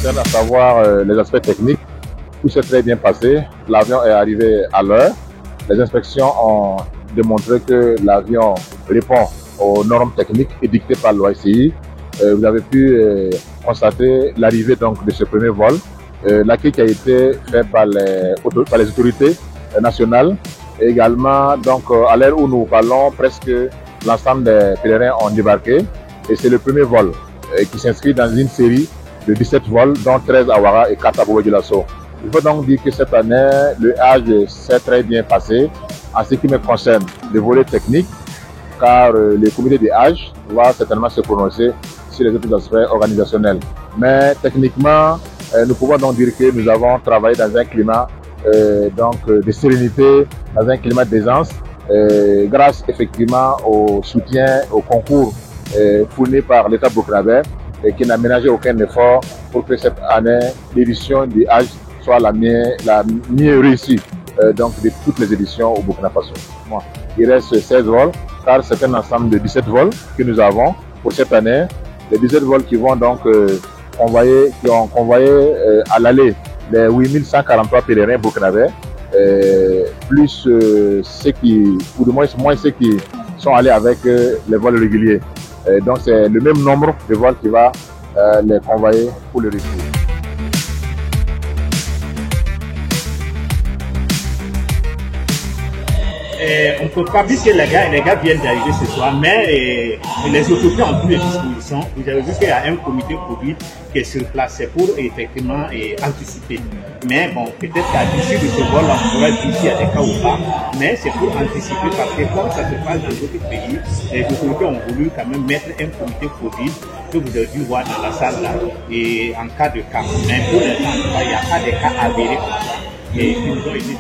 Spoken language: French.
concerne, à savoir les aspects techniques, tout s'est très bien passé. L'avion est arrivé à l'heure. Les inspections ont démontré que l'avion répond aux normes techniques édictées par l'OACI. Vous avez pu constater l'arrivée donc de ce premier vol, l'accueil qui a été fait par les autorités nationales. Et également, donc, à l'heure où nous parlons, presque l'ensemble des pèlerins ont débarqué. Et c'est le premier vol qui s'inscrit dans une série de 17 vols, dont 13 à Ouara et 4 à Bobo-Dioulasso. Il faut donc dire que cette année, le Hajj s'est très bien passé en ce qui me concerne le volet technique, car le comité de Hajj va certainement se prononcer sur les autres aspects organisationnels. Mais techniquement, nous pouvons donc dire que nous avons travaillé dans un climat de sérénité, dans un climat d'aisance, grâce effectivement au soutien, au concours fourni par l'État burkinabé, qui n'a ménagé aucun effort pour que cette année, l'édition du Hajj soit la mieux réussie donc de toutes les éditions au Burkina Faso. Bon, il reste 16 vols, car c'est un ensemble de 17 vols que nous avons pour cette année. Les 17 vols qui vont donc qui ont convoyé à l'aller les 8143 pèlerins burkinabés, plus ceux qui, ou du moins ceux qui sont allés avec les vols réguliers. Donc c'est le même nombre de vols qui va les convoyer pour le retour. On ne peut pas dire que les gars viennent d'arriver ce soir, mais les autorités ont pris les dispositions. Vous avez vu qu'il y a un comité Covid qui est sur place, c'est pour effectivement anticiper. Mais bon, peut-être qu'à l'issue de ce vol, on pourra dire s'il y a des cas ou pas, mais c'est pour anticiper parce que comme ça se passe dans d'autres pays, les autorités ont voulu quand même mettre un comité Covid que vous avez dû voir dans la salle là, et en cas de cas. Mais pour l'instant, il n'y a pas de cas avérés comme ça. Et ils nous ont été